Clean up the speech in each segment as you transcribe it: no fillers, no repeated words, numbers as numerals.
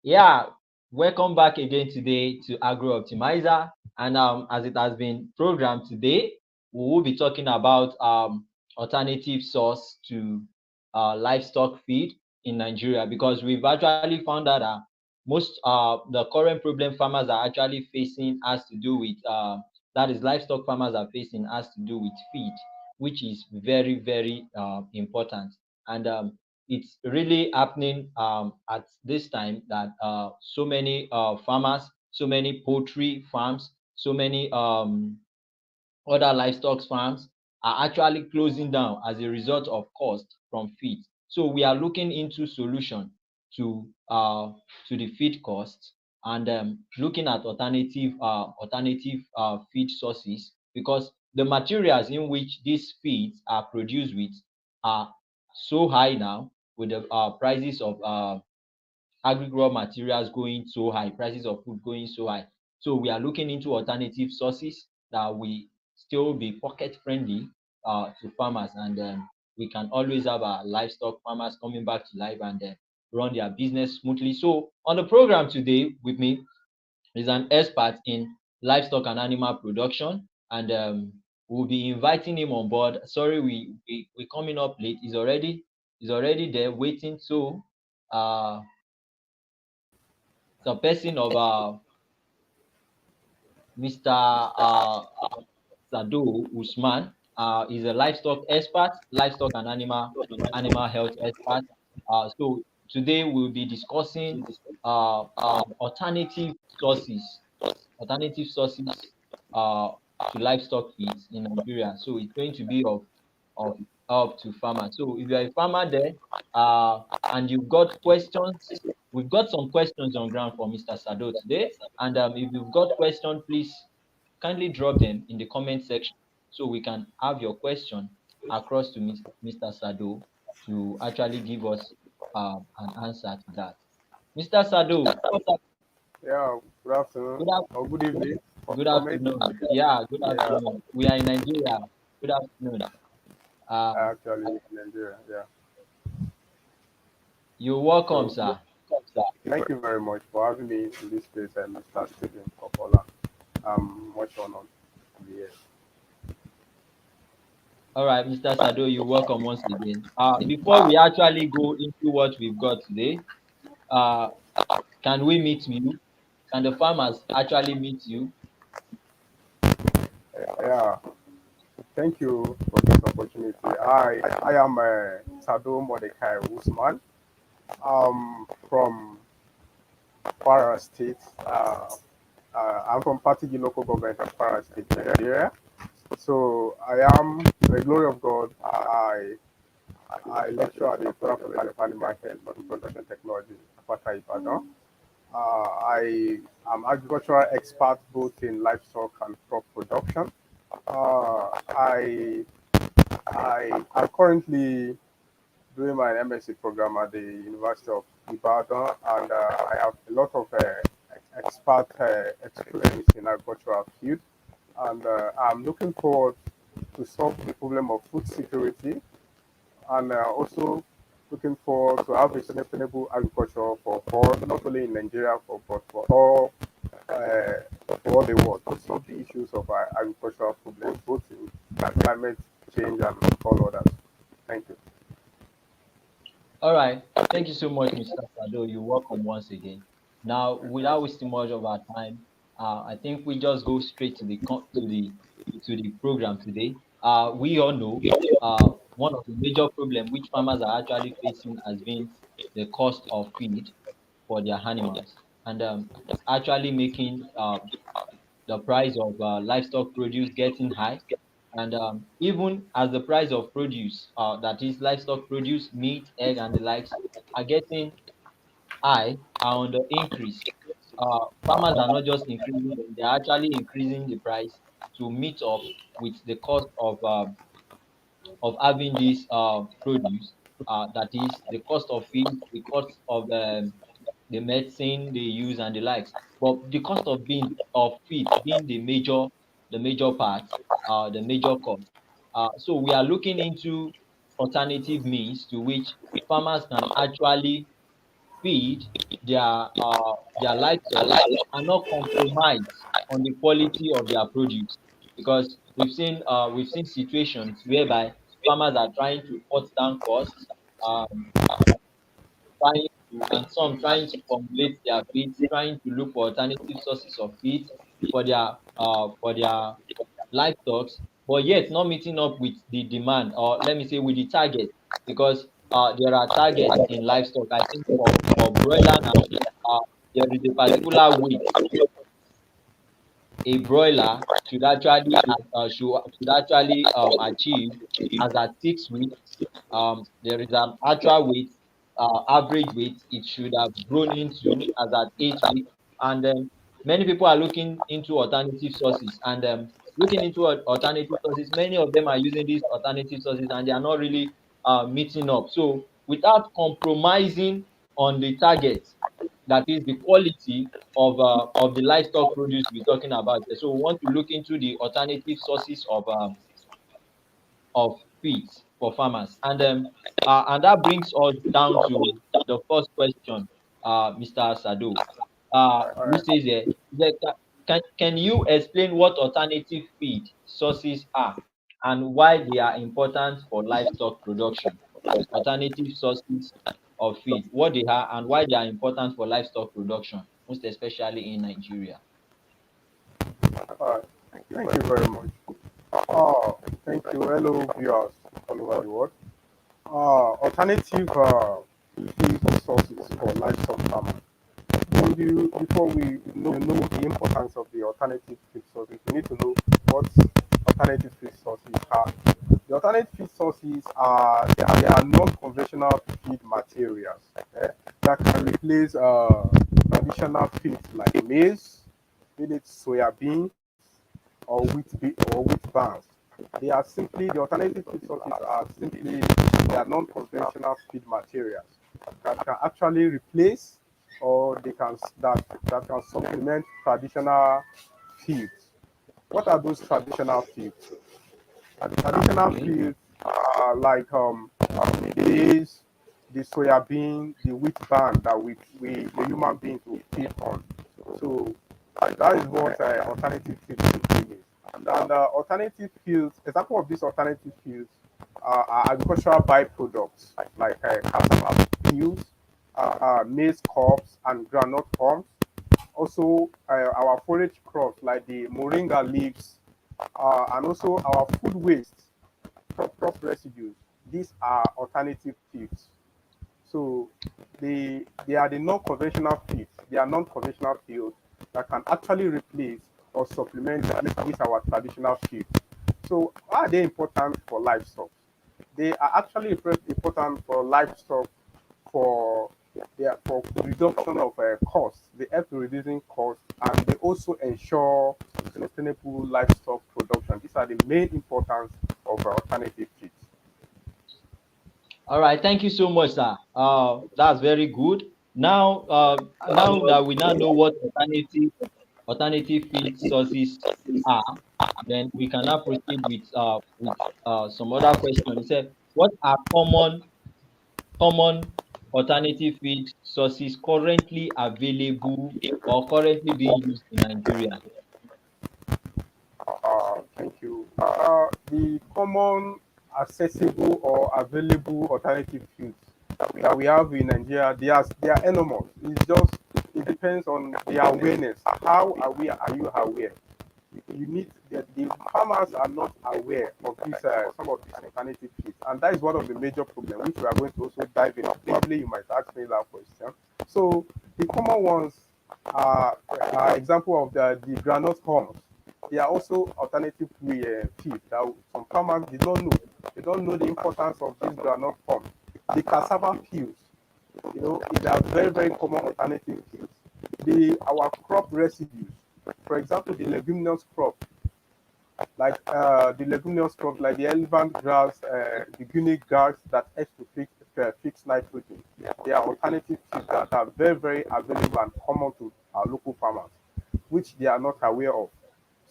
Yeah, welcome back again today to Agro Optimizer. And as it has been programmed today, we will be talking about alternative source to livestock feed in Nigeria, because we've actually found out that most the current problem farmers are actually facing has to do with that is livestock farmers are facing has to do with feed, which is very important. And it's really happening at this time that so many farmers, so many poultry farms, so many other livestock farms are actually closing down as a result of cost from feed. So we are looking into solution to the feed costs, and looking at alternative feed sources, because the materials in which these feeds are produced with are so high now, with the prices of agri-raw materials going so high, prices of food going so high. So we are looking into alternative sources that will still be pocket friendly to farmers, and we can always have our livestock farmers coming back to life and run their business smoothly. So on the program today with me is an expert in livestock and animal production, and we'll be inviting him on board. Sorry, we coming up late. He's already there waiting. So uh the person of Mr. Sado Usman is a livestock expert, livestock and animal health expert. So today we'll be discussing alternative sources, alternative sources uh, to livestock feeds in Nigeria. So it's going to be of help to farmers. So if you're a farmer there and you've got questions, we've got some questions on ground for Mr. Sado today. And if you've got questions, please kindly drop them in the comment section so we can have your question across to Mr. Sado to actually give us an answer to that. Mr. Sado, Yeah, good afternoon good, or good evening good for me. afternoon. Yeah, good Yeah, afternoon. We are in Nigeria. Good afternoon. Uh, actually in Nigeria. Yeah. you're welcome, So sir. thank you very much for having me in this place, Mr. Stephen Kopola. I'm much honored to be here. All right, Mr. Sado, you're welcome once again. Before we actually go into what we've got today, uh, can we meet you? Can the farmers actually meet you? Yeah, thank you for this opportunity. I am Sado Mordecai Usman. From Kwara State. I'm from Patigi local government of Kwara State, Nigeria. So I am, to the glory of God, I lecture at the Federal College of Animal Health and Production Technology, Apata Ibadan. I am agricultural expert both in livestock and crop production. I am currently doing my MSc program at the University of Ibadan, and I have a lot of expert experience in agricultural field, and I'm looking forward to solve the problem of food security, and also looking forward to have a sustainable agriculture for not only in Nigeria but uh, for all the world to solve the issues of our agricultural problems, both in climate change and all others. Thank you. All right. Thank you so much, Mr. Sado. You're welcome once again. Now, without wasting much of our time, I think we just go straight to the program today. We all know one of the major problems which farmers are actually facing has been the cost of feed for their animals, and it's actually making the price of livestock produce getting high. And even as the price of produce, that is livestock produce, meat, egg, and the likes, are getting high, are on the increase. Farmers are not just increasing them, they're actually increasing the price to meet up with the cost of having this produce. That is the cost of feed, the cost of the medicine they use and the likes. But the cost of feed being the major part, the major cost. So we are looking into alternative means to which farmers can actually feed their livestock and not compromise on the quality of their produce, because we've seen situations whereby farmers are trying to cut down costs, um, trying to, and some trying to formulate their feeds, trying to look for alternative sources of feeds for their livestock, but yet not meeting up with the demand, or let me say with the target, because there are targets in livestock. I think for broiler now, there is a particular weight a broiler should actually achieve as at 6 weeks. There is an actual weight, average weight it should have grown into as at 8 weeks, and many people are looking into alternative sources, and looking into alternative sources. Many of them are using these alternative sources, and they are not really meeting up. So without compromising on the target, that is the quality of the livestock produce we're talking about. So we want to look into the alternative sources of feeds for farmers, and that brings us down to the first question, Mr. Sado, All which right. says here, can you explain what alternative feed sources are and why they are important for livestock production? Alternative sources of feed, what they are and why they are important for livestock production, most especially in Nigeria. All right. Thank you very much. Oh, thank you. Hello, viewers all over the world. Alternative feed sources for livestock farmers. Before we know the importance of the alternative feed sources, we need to know what alternative feed sources are. The alternative feed sources are they are non-conventional feed materials that can replace traditional feeds like maize, be it soya beans, or wheat bars. They are simply the alternative feed sources are simply they are non-conventional feed materials that can actually replace or that can supplement traditional feeds. What are those traditional feeds? Traditional Okay. feeds are like maize, the soya bean, the wheat bran that we the human beings will feed on. So that is what alternative feeds is. And alternative fields, example of these alternative fields are agricultural byproducts like cassava peels, maize cobs, and groundnut hulls. Also, our forage crops like the moringa leaves, and also our food waste, crop residues. These are alternative feeds. So they are the non-conventional feeds. They are non-conventional fields that can actually replace or supplement these our traditional feeds. So why are they important for livestock? They are actually important for livestock for for reduction of costs. They help in reducing costs, and they also ensure sustainable livestock production. These are the main importance of alternative feeds. All right, thank you so much, sir. That's very good. Now that we now know what alternative feed sources are, then we can now proceed with some other questions. It said, what are common alternative feed sources currently available or currently being used in Nigeria? Thank you. The common, accessible, or available alternative fuels that we have in Nigeria, they are enormous. It depends on the awareness. How aware are you aware? You need the farmers are not aware of these some of these alternative fuels, and that is one of the major problems which we are going to also dive in. Probably you might ask me that question. So the common ones are example of the groundnut hulls. They are also alternative feed that some farmers did not know. They don't know the importance of this groundnut hulls. The cassava peels, they are very, very common alternative feeds. Our crop residues, for example, the leguminous crop, the leguminous crop, like the elephant grass, the guinea grass that helps to fix nitrogen. They are alternative feeds that are very, very available and common to our local farmers, which they are not aware of.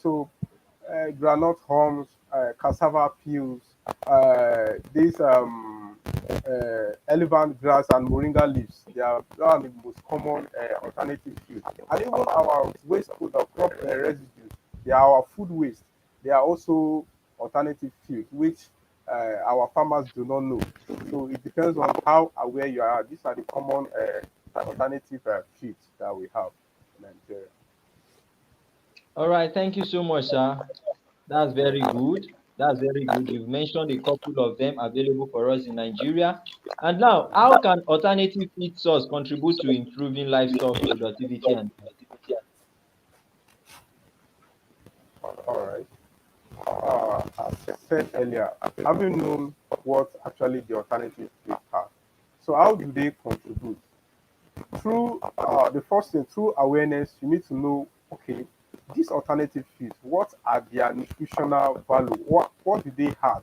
So, groundnut hulls, cassava peels, these elephant grass and moringa leaves. They are one of the most common alternative food. And even our waste product, crop residues, they are our food waste. They are also alternative food, which our farmers do not know. So it depends on how aware you are. These are the common alternative foods that we have in Nigeria. All right, thank you so much, sir. That's very good. That's very good. You've mentioned a couple of them available for us in Nigeria. And now, how can alternative feed source contribute to improving livestock productivity and All right. As I said earlier, having known what actually the alternative foods are. So how do they contribute? Through the first thing, through awareness, you need to know, okay, these alternative foods, what are their nutritional value? What do they have?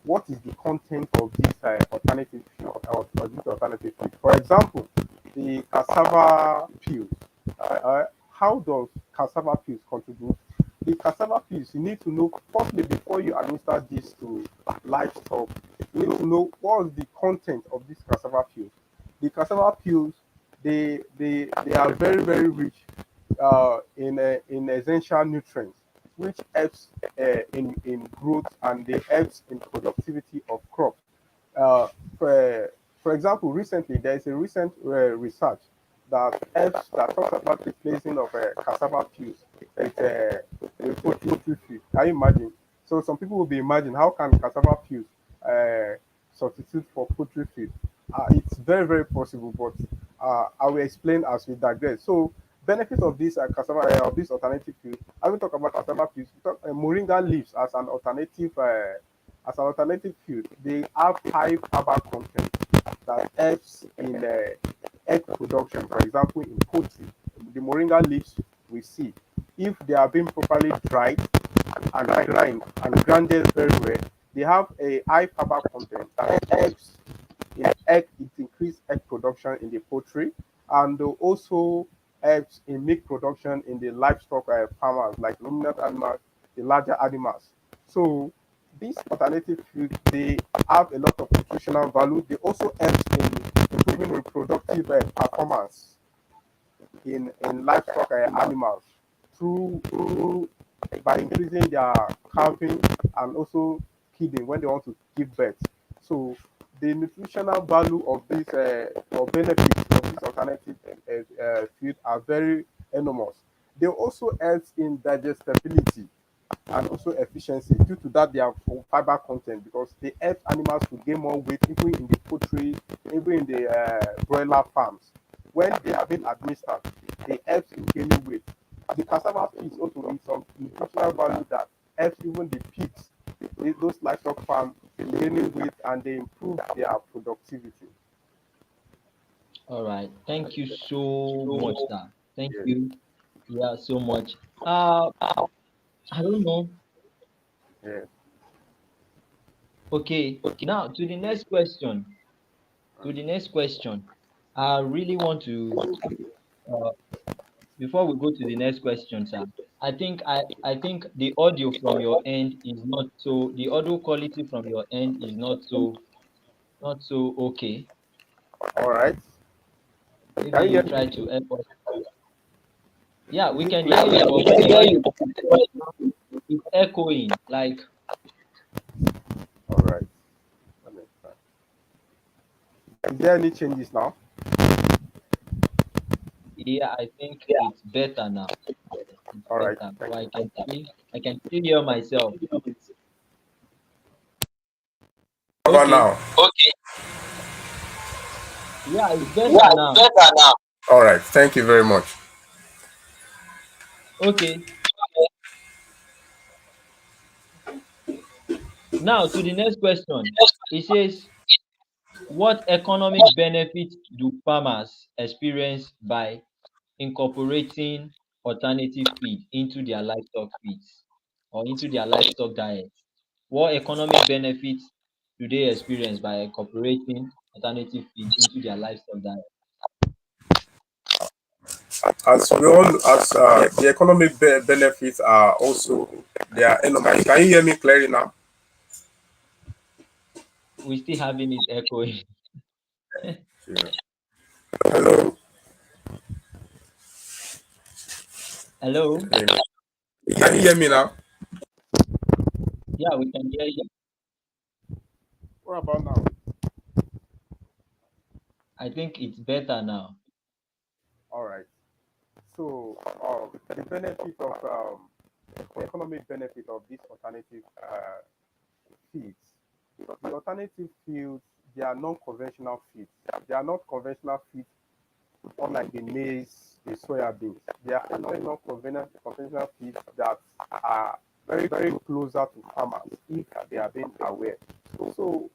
What is the content of this alternative food or this alternative food? For example, the cassava peels. How does cassava peels contribute? The cassava peels, you need to know firstly before you administer this to livestock. You need to know what is the content of this cassava peels. The cassava peels, they are very rich in essential nutrients, which helps in growth and they helps in productivity of crops. Uh, for example, recently there is a recent research that talks about the placing of cassava peels with poultry feed. Can you imagine? So some people will be imagining how can cassava peels uh, substitute for poultry feed? It's very possible, but I will explain as we digress. So benefits of this cassava of this alternative fuel. I will talk about cassava peels. We talk moringa leaves as an alternative fuel. They have high fiber content that helps in egg production. For example, in poultry, the moringa leaves we see, if they are being properly dried and grounded very well, they have a high fiber content that helps it increase egg production in the poultry and also helps in meat production in the livestock farmers like ruminant animals, the larger animals. So these alternative foods they have a lot of nutritional value. They also help in improving reproductive performance in livestock animals through by increasing their calving and also kidding when they want to give birth. So the nutritional value of this or benefits of this alternative food are very enormous. They also help in digestibility and also efficiency. Due to that, they have fiber content because they help animals to gain more weight, even in the poultry, even in the broiler farms. When they are being administered, they help in gaining weight. The cassava peels also with some nutritional value that helps even the pigs, those livestock farms, in gaining weight and they improve their productivity. all right? Thank you so much, sir. Thank Yeah. you. Yeah, so much. Uh I don't know. Yeah. Okay, now to the next question. To the next question. I really want to uh, before we go to the next question, sir. I think the audio from your end is not so the audio quality from your end is not so okay. All right. Maybe Can you you hear try me? to help us. Yeah, we can hear you, but whenever you it's echoing. Like, All right. Let me try. Is there any changes now? yeah, I think it's better now. It's All right. better. But Thank you. I can still hear myself. How about Okay. now? Yeah, it's better now. All right. Thank you very much. Okay. Now to the next question. It says, what economic benefits do farmers experience by incorporating alternative feed into their livestock feeds or into their livestock diet? What economic benefits do they experience by incorporating alternative feed into their livestock diet? As we all, as the economic benefits are also they are enormous. Can you hear me clearly now? We still having it echoing. Yeah. Hello. Hello? Can you hear me now? Yeah, we can hear you. What about now? I think it's better now. All right. So, the benefit of the economic benefit of this alternative feeds. The alternative fields, they are non-conventional feeds. They are not conventional feeds, unlike the maize, the soya beans. They are non-conventional feeds that are very, very closer to farmers if they are being aware. So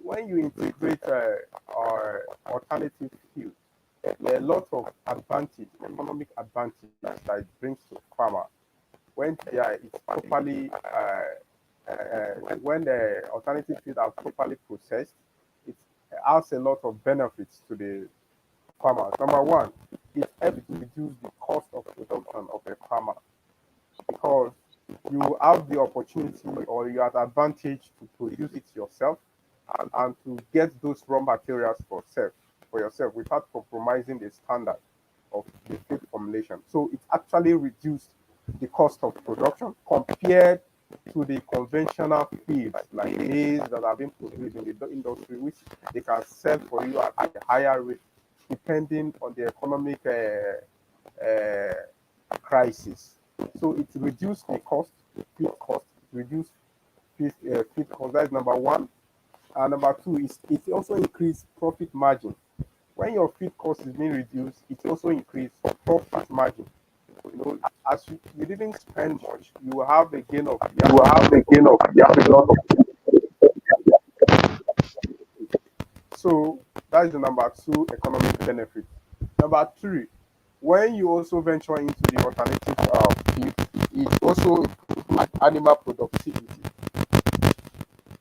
when you integrate our alternative fuels, there are a lot of advantage, economic advantage that it brings to farmer when it's properly when the alternative feed are properly processed. It has a lot of benefits to the farmers. Number one, it helps to reduce the cost of production of a farmer because you have the opportunity or you have the advantage to produce it yourself and to get those raw materials for yourself without compromising the standard of the feed formulation. So it actually reduced the cost of production compared to the conventional feeds like maize that have been produced in the industry, which they can sell for you at a higher rate depending on the economic crisis. So it reduced the cost, feed cost, reduced feed cost. That's number one. And number two is it also increased profit margin. When your feed cost is being reduced, it also increased profit margin. You know, as you didn't spend much, you will have a gain of you will have a gain of you have a lot of. So that's the number two economic benefit. Number three, when you also venture into the alternative field, it also improves animal productivity.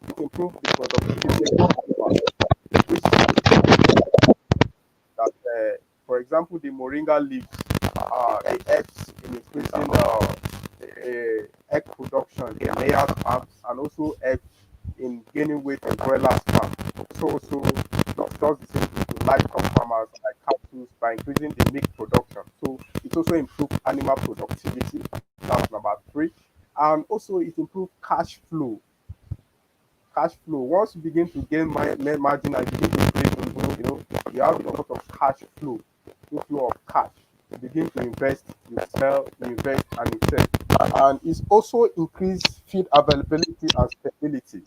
It improves the productivity of animals, which that, for example, the moringa leaves, it helps in increasing egg production in layers farms and also helps in gaining weight in broilers farm. So also does the same thing to livestock farmers like cattle by increasing the milk production. So it also improves animal productivity. That's number three. And also it improves cash flow. Cash flow. Once you begin to gain margin and begin to create, you have a lot of cash flow, inflow of cash. You begin to invest, you sell, you invest, and you sell. And it's also increased feed availability and stability.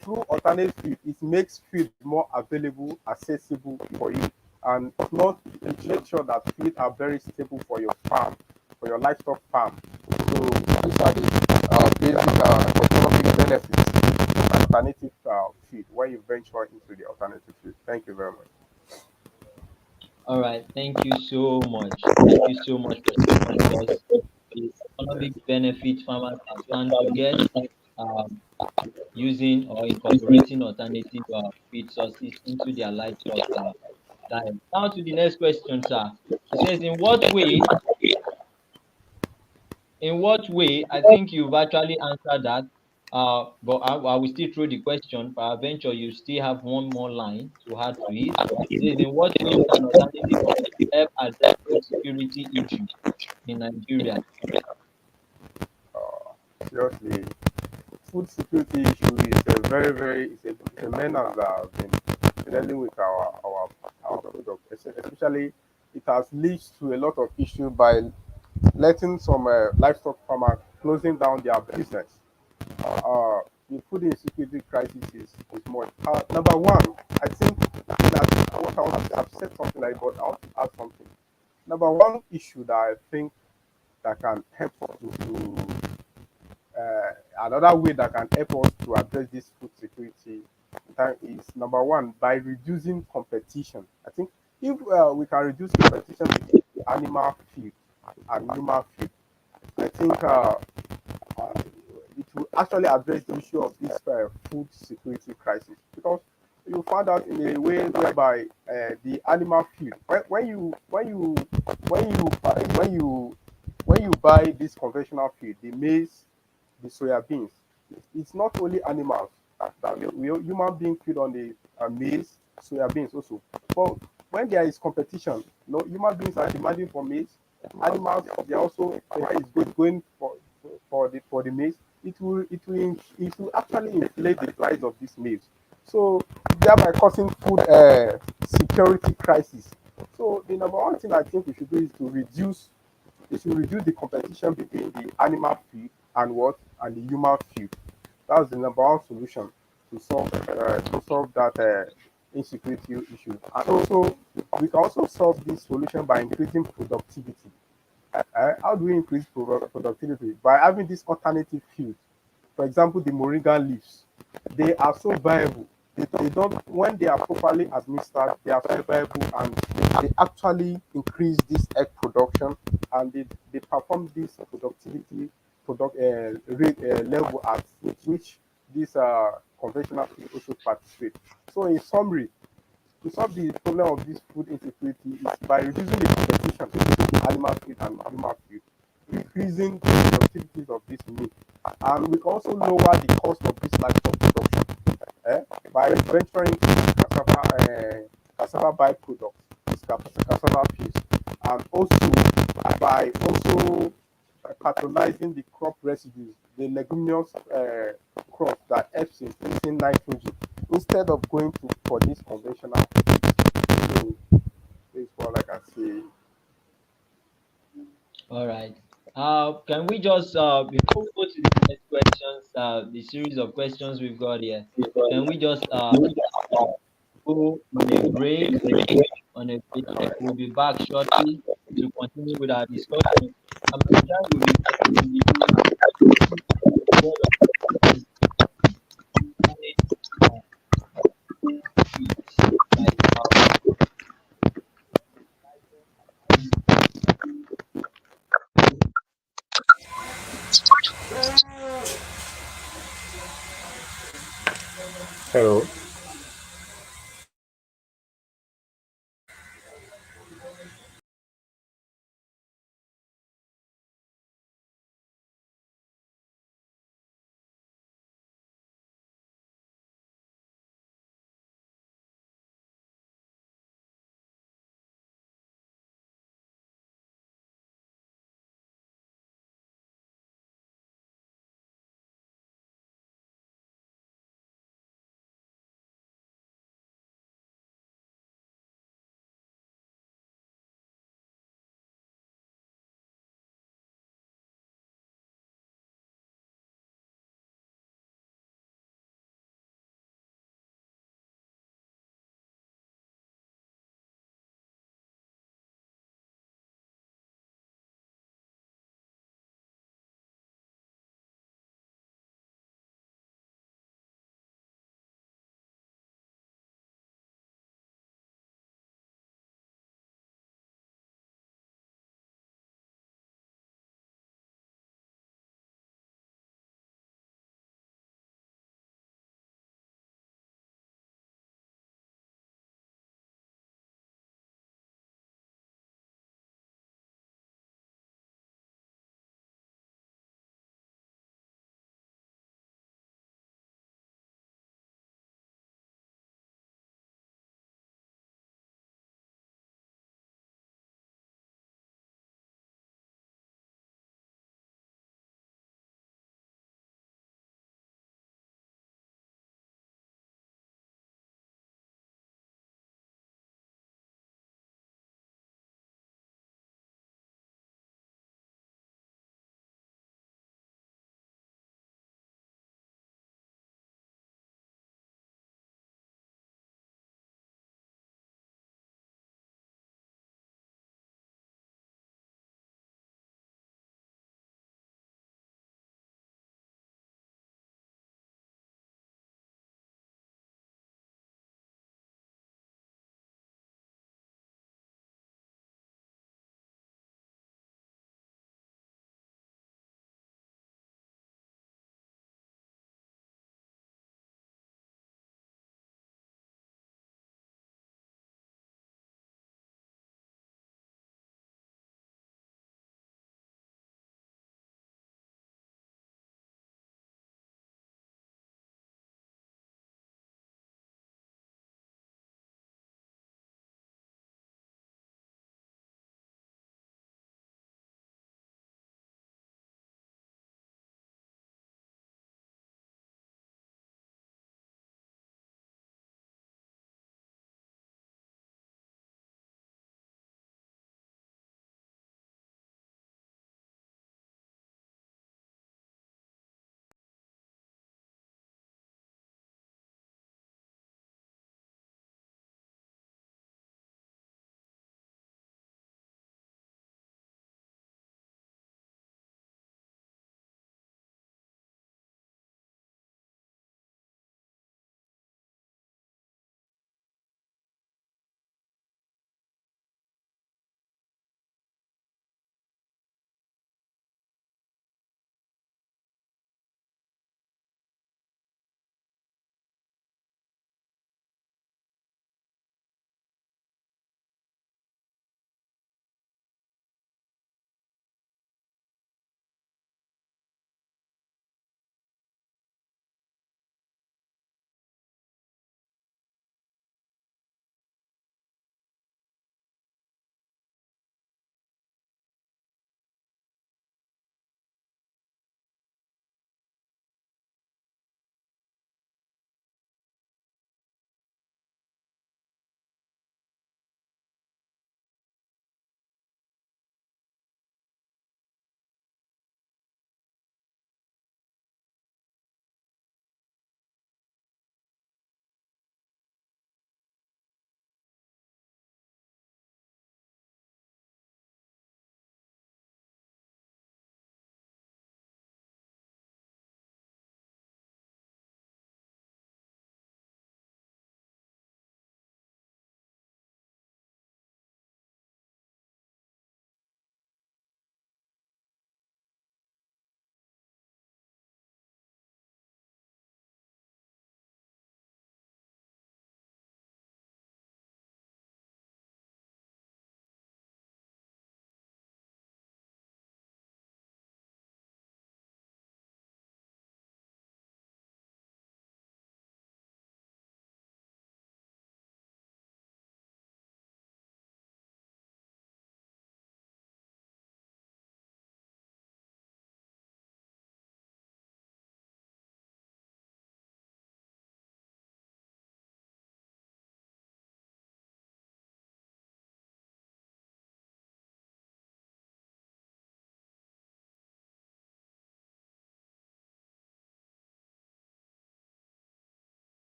Through alternate feed, it makes feed more available, accessible for you, and not it makes sure that feed are very stable for your farm, for your livestock farm. So these are the basic economic benefits of alternative feed when you venture into the alternative feed. Thank you very much. All right. Thank you so much. Thank you so much for sharing with us the economic benefit farmers can stand to get um, using or incorporating alternative feed sources into their livestock diet. Now to the next question, sir. It says, in what way, I think you've actually answered that, but I will still throw the question. Peradventure, you still have one more line to add to it. It says, in what way can alternative help address food security issue in Nigeria? Seriously, food security issue is a very, very it's a menace that has been dealing with our product. Especially, it has led to a lot of issues by letting some livestock farmers closing down their business. Uh, the food insecurity crisis is more. Number one, I think that what I want to, I've said something like, but I want to add something. Number one issue that I think that can help us another way that can help us to address this food security is number one by reducing competition. I think if we can reduce competition between the animal feed and human feed, I think uh, it will actually address the issue of this food security crisis because you found out in a way whereby the animal feed when you buy this conventional feed, the maize, the soya beans, it's not only animals. that we human being feed on the maize, soya beans also. But when there is competition, human beings are demanding for maize. Animals, they are also is going for the maize. It will actually inflate the price of this maize. So thereby causing food security crisis. So the number one thing I think we should do is to reduce the competition between the animal feed and what and the human feed. That's the number one solution to solve that insecurity issue. And also, we can also solve this solution by increasing productivity. How do we increase productivity? By having this alternative fuel. For example, the moringa leaves. They are so viable. They don't when they are properly administered, they are so viable and they actually increase this egg production and they perform this productivity rate level at which this conventional food also participate. So in summary, to solve the problem of this food insecurity is by reducing the competition between animal feed and human feed, increasing the productivities of this meat, and we can also lower the cost of this livestock production by venturing into cassava byproducts, this cassava peels, and also by also patronizing the crop residues, the leguminous crop that helps in fixing nitrogen instead of going to for this conventional food. So this is what I can say. All right. Can we just before we go to the next questions, the series of questions we've got here, can we just go on a break? On a break. We'll be back shortly to continue with our discussion. And by the time we'll be manage feeds like Hello.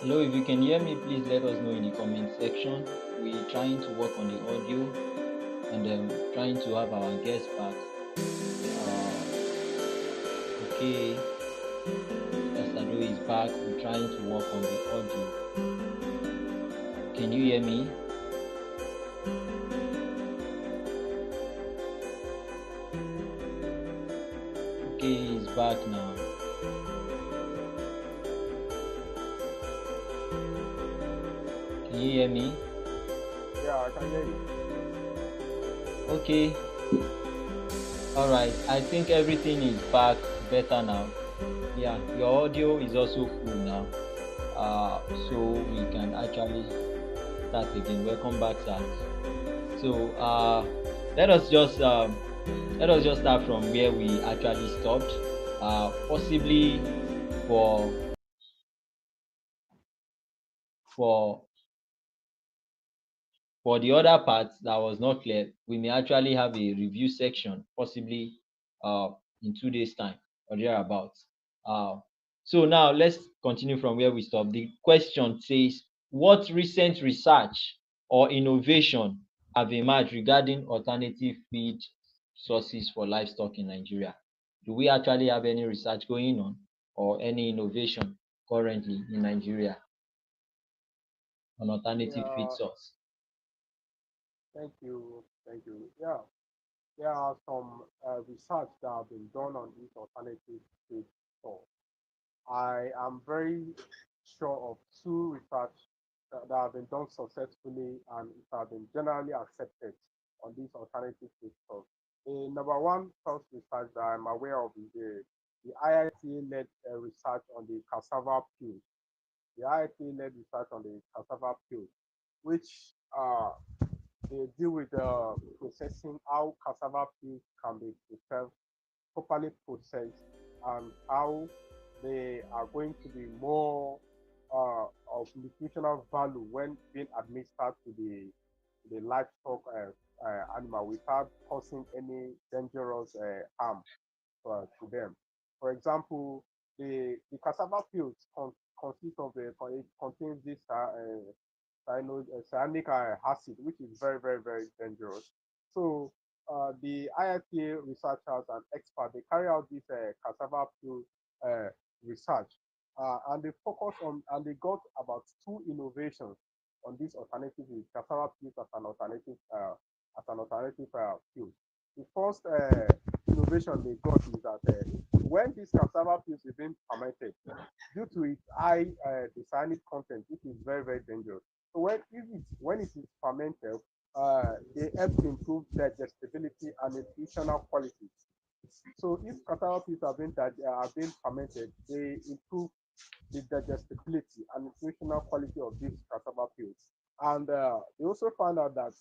Hello, if you can hear me, please let us know in the comment section. We're trying to work on the audio and trying to have our guest back. Okay, Sado is back. We're trying to work on the audio. Can you hear me? Okay, he's back now. Can you hear me? Yeah, I can hear you. Okay. All right. I think everything is back better now. Yeah, your audio is also full now. So we can actually start again. Welcome back, sir. So let us just start from where we actually stopped. Possibly for for for the other parts that was not clear, we may actually have a review section, possibly uh, in 2 days' time or thereabouts. Uh, so now let's continue from where we stopped. The question says, what recent research or innovation have emerged regarding alternative feed sources for livestock in Nigeria? Do we actually have any research going on or any innovation currently in Nigeria on alternative feed Yeah, source? thank you. Thank you. Yeah, there are some research that have been done on these alternative feed source. I am very sure of two research that have been done successfully and it have been generally accepted on these alternative feed source. The number one source research that I'm aware of is the IITA-led research on the cassava peel. The IITA-led research on the cassava peel, which they deal with processing how cassava peels can be preserved, properly processed, and how they are going to be more of nutritional value when being administered to the livestock animal without causing any dangerous harm to them. For example, the cassava peels consist of it contains this cyanic acid, which is very, very, very dangerous. So the IFA researchers and experts they carry out this cassava peel research, and they focus on and they got about two innovations on this alternative cassava peels as an alternative fuel. The first innovation they got is that when this cassava peels is being fermented, due to its high cyanic content, which is very, very dangerous. So when it is fermented, they help to improve digestibility and nutritional quality. So if cassava peels are being fermented, they improve the digestibility and nutritional quality of these cassava peels. And they also found out that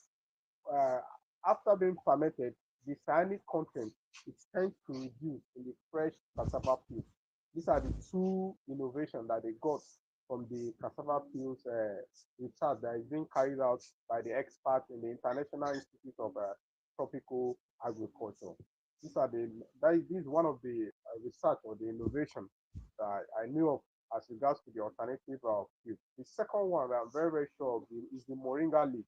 uh, after being fermented, the cyanic content it tends to reduce in the fresh cassava peels. These are the two innovations that they got from the cassava peels research that is being carried out by the experts in the International Institute of Tropical Agriculture. This is one of the research or the innovation that I knew of as regards to the alternative fuel. The second one that I'm very, very sure of is the moringa leaf,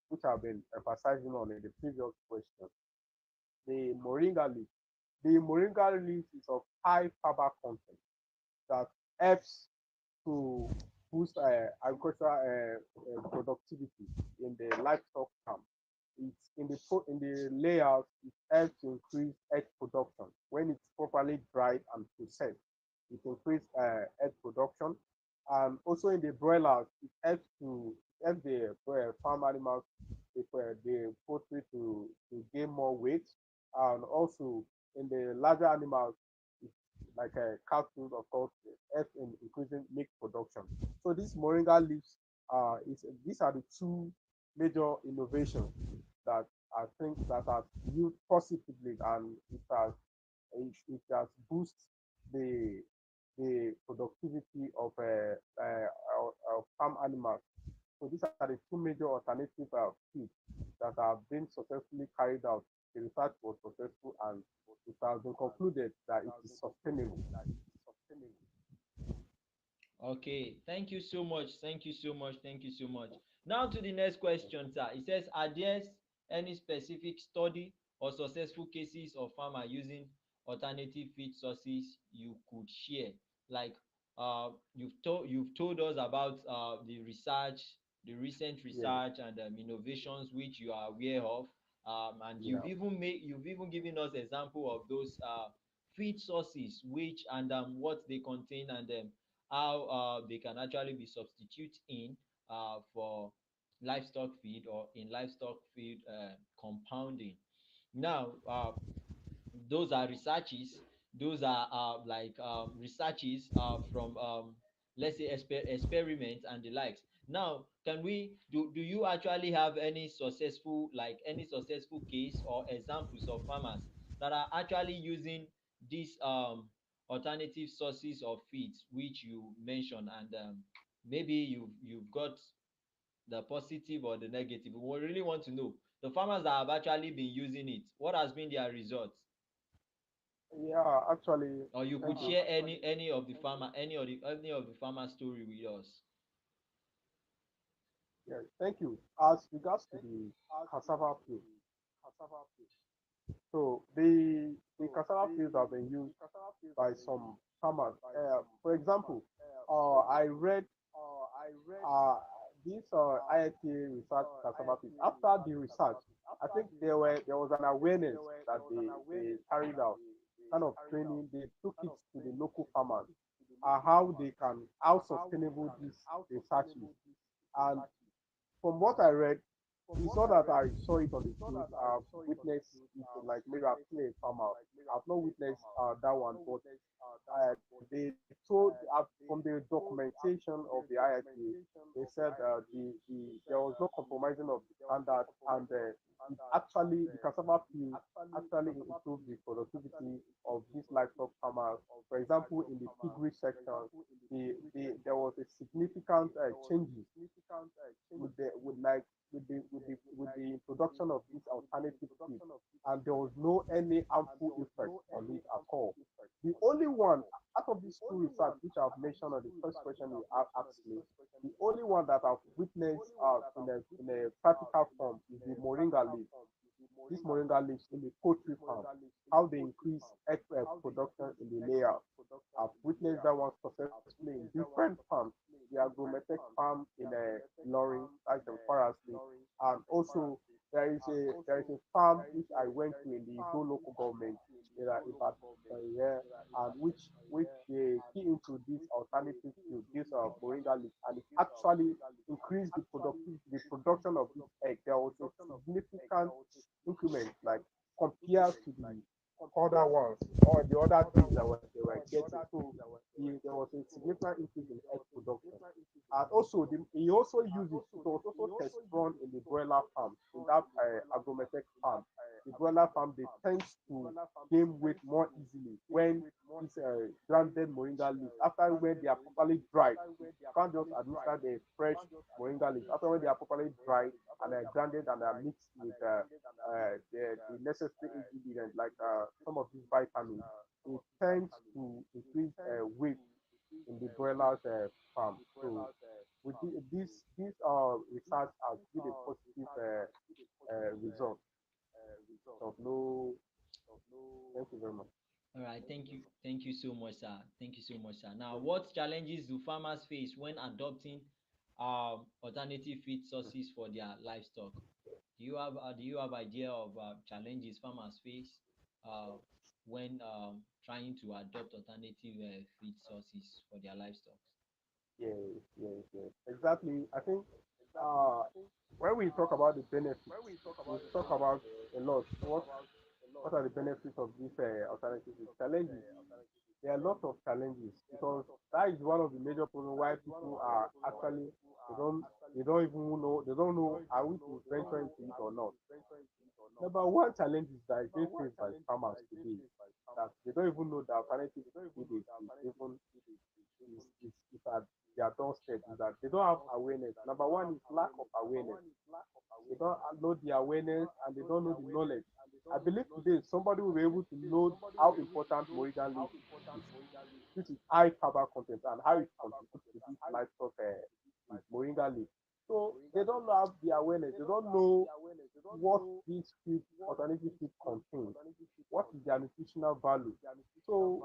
which I've been emphasizing on in the previous question. The moringa leaf. The moringa leaf is of high fiber content that helps to boost agricultural productivity in the livestock farm. It's in the layout. It helps to increase egg production when it's properly dried and processed. It increases egg production, and also in the broilers, it helps the farm animals, the poultry to gain more weight, and also in the larger animals, like cattle, of course, help in increasing milk production. So these moringa leaves is these are the two major innovations that I think that are used positively, and it has boost the productivity of farm animals. So these are the two major alternative feeds that have been successfully carried out. The research was successful, and it has been concluded that it is sustainable. Okay, thank you so much. Thank you so much. Thank you so much. Now to the next question, sir. It says, are there any specific study or successful cases of farmer using alternative feed sources you could share? Like you've told us about the research, the recent Yeah, research and innovations which you are aware of, and yeah. you've even given us example of those feed sources which and what they contain and how they can actually be substitute in for livestock feed or in livestock feed compounding. Now, those are researches. Those are like researches from let's say experiments and the likes. Now, can we do you actually have any successful like any successful case or examples of farmers that are actually using these alternative sources of feeds which you mentioned and maybe you've got the positive or the negative? We really want to know the farmers that have actually been using it, what has been their results? Yeah, actually, Or you could thank you. share any of the farmer story with us. Yeah, thank you. As regards to the cassava field, so the cassava fields have been used by some farmers. For example, I read uh, this IIT research cassava field. After the research, I think there was an awareness that they carried out, kind of training. They took it to the local farmers, how sustainable this research is. And from what I read, it's not that I saw it on the field. I've witnessed it, like maybe I've seen a farmer. I've not witnessed that one, but they told from the documentation of the IITA, they said there was no compromising of the standard, and the cassava field actually improved the productivity of these livestock farmers. For example, in the piggery section, there was a significant changes with like with the introduction of this alternative feed, and there was no any harmful effect on it at all. The only one out of these two research which I've mentioned on the first question you have asked me, the only one that I've witnessed in a practical form is the moringa leaf. This moringa leaves in the poultry farm, how they increase egg production in the layer. I've witnessed that one successfully in different farms. The agrometech farm in Loring, that's in Kwara State, and also there is a farm which I went to in the Ido local government in yeah, and which they key into this alternative to this moringa leaf, and it actually increased the production of this egg. There was a significant increment, like compared to the other ones or the other things that they were getting. So there was a significant increase in egg production. And also, he also uses it was also test run in the broiler farm, in that agrometech farm. The broiler farm, they tend to gain weight more easily when these grounded moringa leaves, after when they are properly dried. You can't just administer the fresh moringa leaves. After when they are properly dried and grounded and are mixed with the necessary ingredients like some of these vitamins, it tends to increase weight in the broilers farm. So with this research has given a positive result. So no, thank you very much. All right, thank you so much, sir. Thank you so much, sir. Now, what challenges do farmers face when adopting alternative feed sources for their livestock? Do you have idea of challenges farmers face uh, when trying to adopt alternative feed sources for their livestock? Yes, yes, yes. Exactly. I think uh, when we talk about the benefits, we talk about a lot. What are the benefits of these alternatives? Challenges. there are a lot of challenges because that is one of the major problems why people are actually they don't they don't even know they don't know are we to venture into it or not. Number one challenge is that is being faced by farmers today that they don't even know the alternative food is even is at their doorstep is that they don't have awareness. Number one is lack of awareness. They don't know the awareness and they don't know the knowledge. I believe today somebody will be able to know how important Moringa leaf is, which is high fiber content and how it contributes to this livestock is Moringa leaf. So they don't have the awareness. They don't know what these food, alternative food contains. What is their nutritional value? So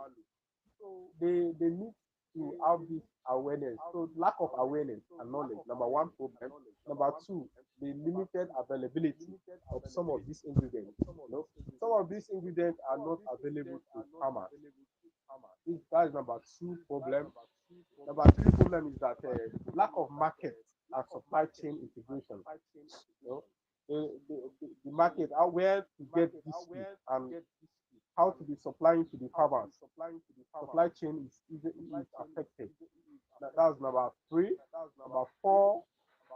they need to have this awareness. So lack of awareness and knowledge, number one problem. Number two, the limited availability of some of these ingredients. Some of these ingredients are not available to farmers. That is number two problem. Number three problem is that lack of market and supply chain integration. You know, the market, where to get this food and how to be supplying to the farmers. Supply chain is affected. That's number three. Number four,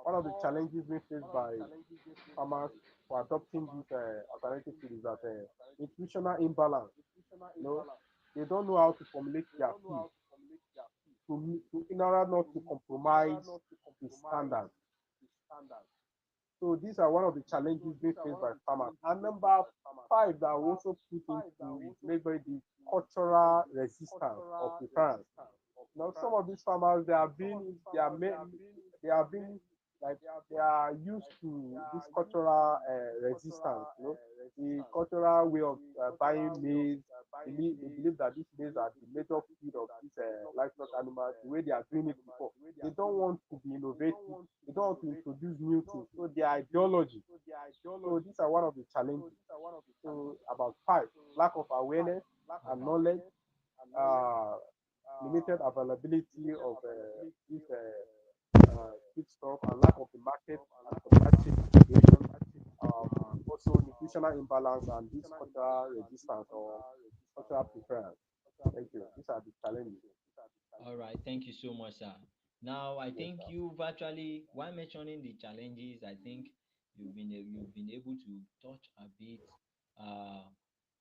one of the challenges being faced by farmers for adopting this alternative food is that nutritional imbalance. You know, they don't know how to formulate their food in order not to compromise the standard. So these are one of the challenges being faced by farmers. And number five that I also put into is maybe the cultural resistance of the farmers. Now some of these farmers they are being like they are used to this cultural resistance, the cultural way of buying maize. They believe that these maize are the major feed of these livestock animals, the way they are doing it before. They don't want to be innovative, they don't want to introduce new things. So their ideology. So these are one of the challenges. So about five, lack of awareness and knowledge, uh, limited availability of this feedstock and lack of the market and supply chain integration, also nutritional imbalance and this cultural resistance or cultural preference. Thank you. These are the challenges. All right, thank you so much, sir. Now, I Yes, think sir. you've actually, while mentioning the challenges, I think you've been able to touch a bit uh,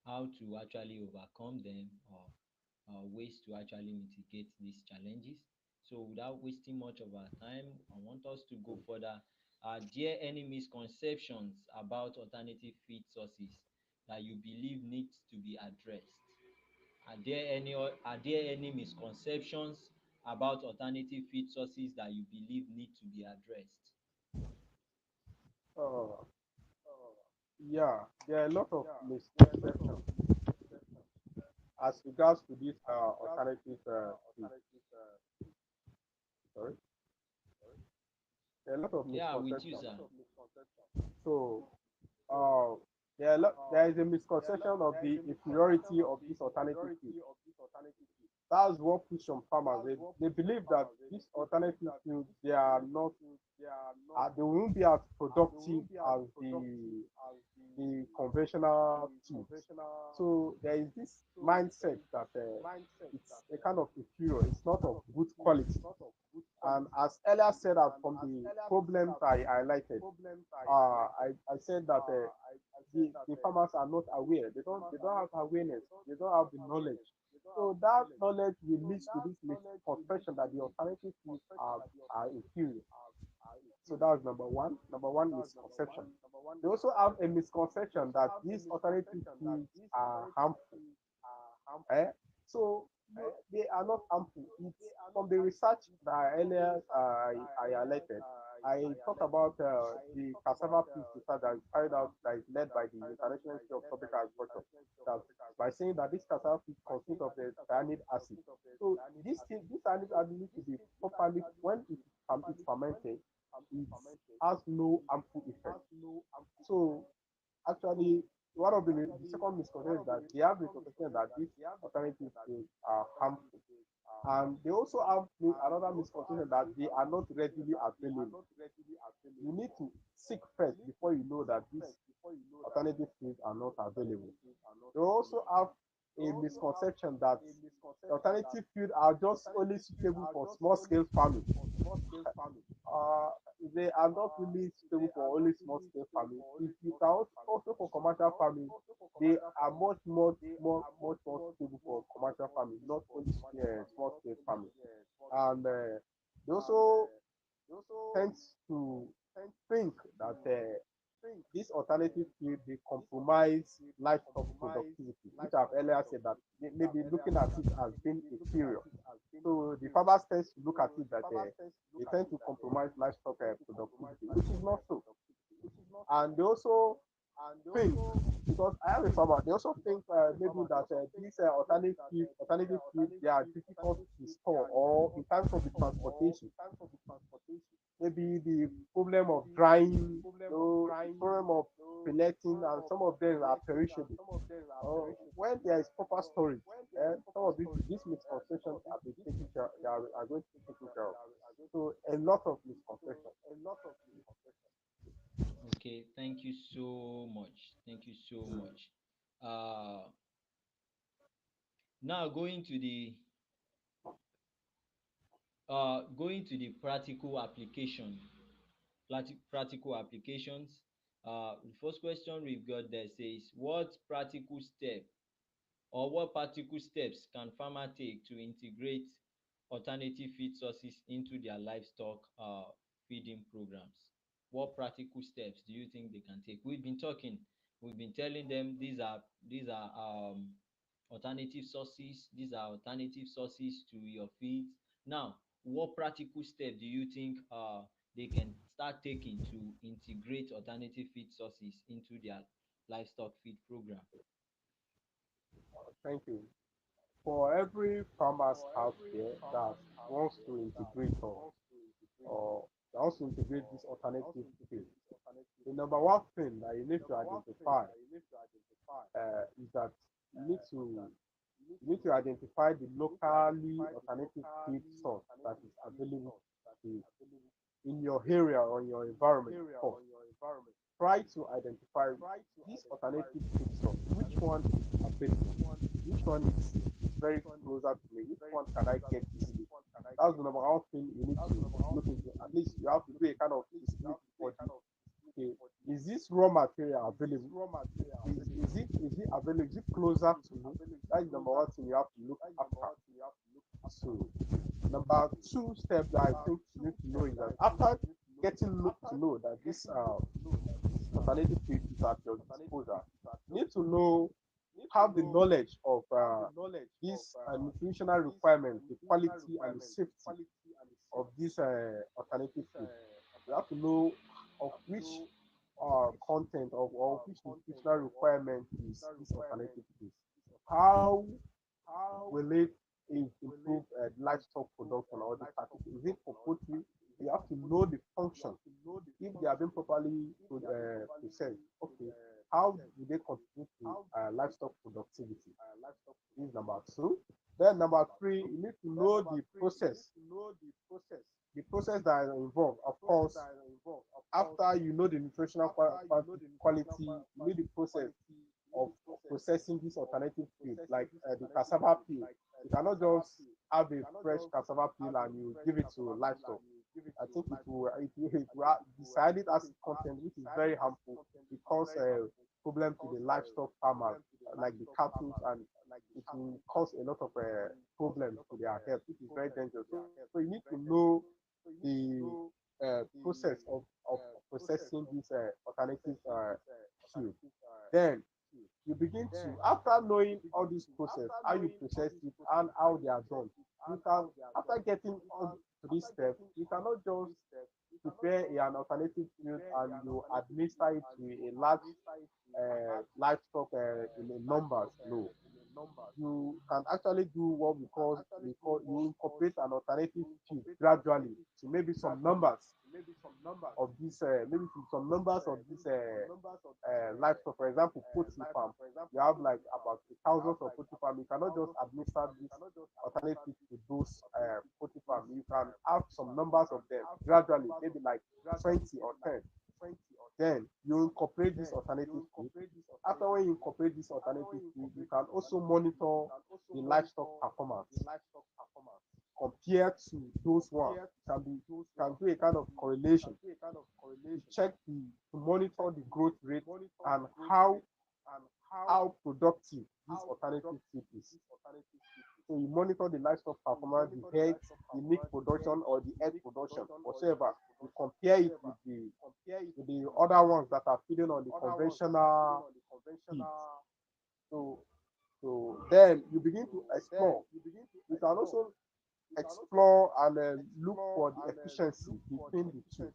how to actually overcome them, or ways to actually mitigate these challenges. So, without wasting much of our time, I want us to go further. Are there any misconceptions about alternative feed sources that you believe needs to be addressed? Are there any misconceptions about alternative feed sources that you believe need to be addressed? Uh, yeah, there are a lot of misconceptions as regards to this alternative food. Sorry, there are a lot of Yeah, with you, misconceptions. sir. So there is a misconception of the inferiority of this alternative food. That's what push some farmers. They believe that this alternative food they are not they won't be as productive as the conventional food. So there is this mindset that it's a kind of inferior. It's not of good quality. And as earlier said that from the problems I highlighted, I said that the farmers are not aware. They don't have awareness. They don't have the knowledge. So that knowledge will lead to this misconception that the alternative foods are inferior. So that was number one. Number one misconception. They also have a misconception that these alternative foods are harmful. Eh? So they are not harmful. It's from the research that earlier I highlighted. I talked about the cassava peat research that is carried out that is led by the International Institute of Tropical Agriculture. That by saying that this cassava peat consists of the cyanide acid. So this cyanide acid needs to be properly when it's fermented, it has no harmful effect. So actually one of the second misconception is that they have misconception that these alternative foods are harmful. And they also have another misconception that they are not readily available. You need to seek first before you know that these alternative foods are not available. They also have a misconception that alternative field are just only suitable for small scale farming. uh, they are not really suitable for only small scale farming. If you can also for commercial farming, they are much more suitable for commercial farming, not only small scale farming. And they also tend to think that this alternative field they compromise livestock productivity, which I've earlier said that maybe looking at it as being inferior. So the farmers tend to look at it that they tend to compromise livestock productivity, which is not so. And they also think, because I am a farmer, they also think maybe that these alternative feed, they are difficult to store, or in terms of the transportation, maybe the problem of drying, the problem of pelleting, and some of them are perishable. When there is proper storage, some of these misconceptions are being taken care, are going to be taken care of. So a lot of misconceptions. Okay, thank you so much. Thank you so much. Uh, Now going to the practical application, practical applications. The first question we've got there says, what practical step or what practical steps can farmer take to integrate alternative feed sources into their livestock feeding programs? What practical steps do you think they can take? We've been telling them these are alternative sources, these are alternative sources to your feeds. Now, what practical step do you think they can start taking to integrate alternative feed sources into their livestock feed program? Thank you. For every farmers out there that wants to integrate or that wants to integrate this alternative field, the number one thing that you need to identify is that you need to you need to identify the locally alternative feed source that is available to in your area or in your environment first. Try to identify this alternative feed source. Which one is available? Which one is very closer to me? Which one can I get easily? That's the number one thing you need to look into. At least you have to do a kind of feasibility study. Okay, is this raw material available? Is it available? Is it closer to me? That's the number one thing you have to look after. So number two step that I think you need to know is that after getting to know that this alternative feed is at your disposal, you need to know have the knowledge of this nutritional requirement, the quality and the safety of this alternative food. You have to know of which content of or which nutritional requirement is this alternative food. How will it improve livestock production or the practice? Is it for poultry? You have to know the function. If they have been properly processed, okay, how do they contribute to livestock productivity? This is number two. Then number three, you need to know the process that is involved. Of course, after you know the nutritional quality, you need the process of processing this alternative feed, like the cassava peel. You cannot just have a fresh cassava peel and you give it to livestock. I think it will decide it as content, which is very harmful. It causes problem to the livestock farmers, like the cattle, and it will cause a lot of problems to their health, which is very dangerous. So you need to know the process of processing this alternative fuel. Then you begin to, after knowing all this process, how you process it and how they are done, you can, after getting on to this step, you cannot just prepare an alternative fuel and you administer it to a large livestock in the numbers. No, you can actually do what we call you incorporate an alternative fuel gradually to maybe some numbers of this maybe some numbers of this livestock. For example, poultry farm, you have like about thousands of poultry farm. You cannot just administer this alternative to those poultry farm. You can have some numbers of them gradually, maybe like 20 or 10. Then you incorporate this alternative feed. After when you incorporate this alternative feed, you can also monitor the livestock performance compared to those ones. Can do a kind of correlation to check to monitor the growth rate and how productive this alternative feed is. So you monitor the livestock performance, the head, the milk production or the egg production, whatever. You compare it with the other ones that are feeding on the conventional feed. So then you begin to explore. You can also explore and look for the efficiency between the two.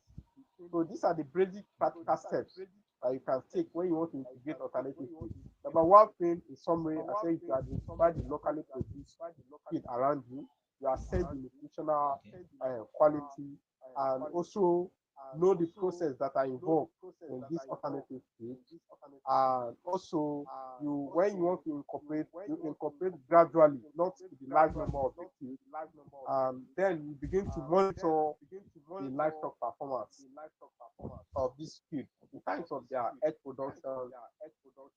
So these are the basic practical steps that you can take when you want to integrate alternative feed. Number one thing, in summary, I say you identify the locally produced feed around you. You assess the nutritional Okay. quality and also know the process that are involved in this alternative feed. And also, you when you want to incorporate, you incorporate gradually, not with the large number of the feed. And then you begin to monitor the livestock performance of this feed in terms of their egg production,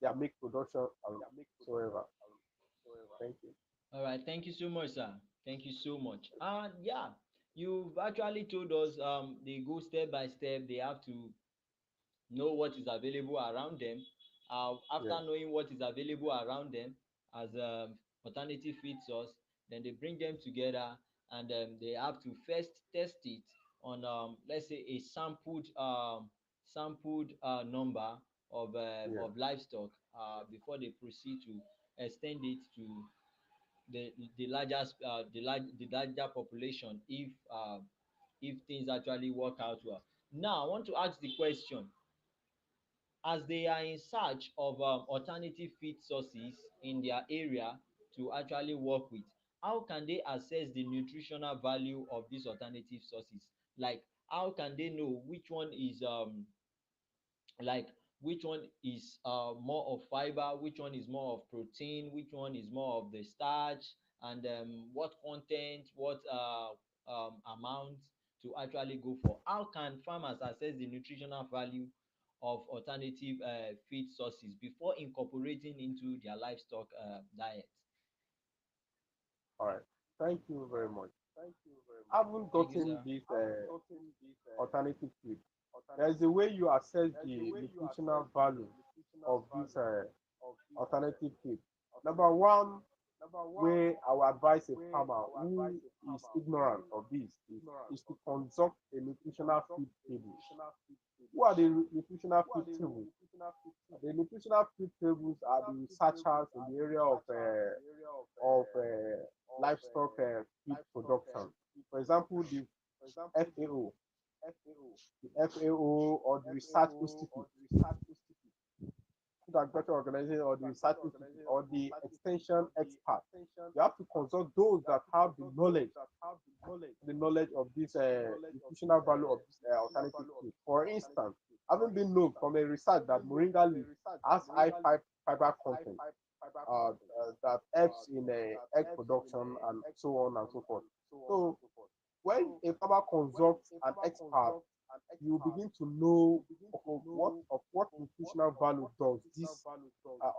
their milk production, and so ever. Thank you. All right. Thank you so much, sir. Thank you so much. And yeah, you've actually told us they go step by step. They have to know what is available around them. Yeah. After knowing what is available around them as alternative feed source, then they bring them together and they have to first test it on let's say a sampled number Yeah. of livestock before they proceed to extend it to the largest the larger population if things actually work out well. Now I want to ask the question, as they are in search of alternative feed sources in their area to actually work with, how can they assess the nutritional value of these alternative sources? Like, how can they know which one is like which one is more of fiber, which one is more of protein, which one is more of the starch, and what content, what amount to actually go for? How can farmers assess the nutritional value of alternative feed sources before incorporating into their livestock diet? All right. Thank you very much. I haven't Thank you, gotten sir. this alternative feed. There is a way you assess the nutritional value of this alternative feed. Number one, way I will advise a farmer who is ignorant of this is to conduct a nutritional feed table. Who are the nutritional feed tables? The nutritional feed tables are the researchers in the area of livestock feed production. For example, the FAO, the FAO or the Research Institute, Food Agriculture Organization or the Research Institute or the extension expert. You have to consult those that have the knowledge of this nutritional value of this alternative food. For instance, having been known from a research that moringa leaf has high fiber content that helps in egg production and so on and so forth. So when a farmer consults an expert, you begin to know what nutritional value does this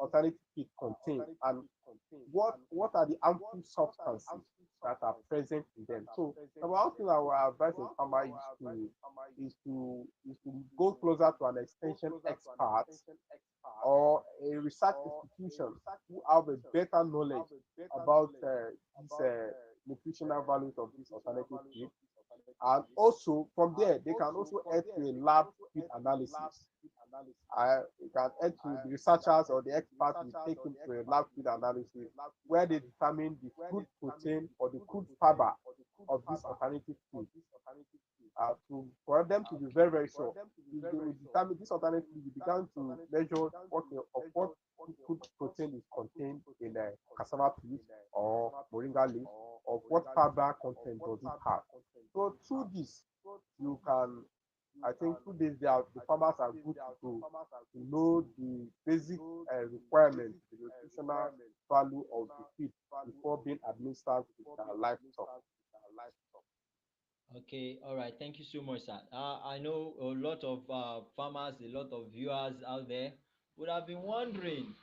alternative feed contain and what are the harmful substances that are present in them. So the one thing I will advise a farmer is to go closer to an extension expert or a research institution who have a better knowledge about these nutritional values of this alternative feed. And also from there, they can also add to a lab feed analysis. You can add to the researchers or the experts will take into a lab feed analysis where they determine the crude protein or the crude fiber of this alternative food. For them to be very, very sure, if they will determine this alternative, you began to measure what crude protein is contained in a cassava peat or moringa leaf, of what fiber content does it have. So through this, you can, I think through this, the farmers are good to know the basic requirements, the nutritional value of the feed before being administered to their livestock. Okay, all right. Thank you so much, sir. I know a lot of farmers, a lot of viewers out there would have been wondering.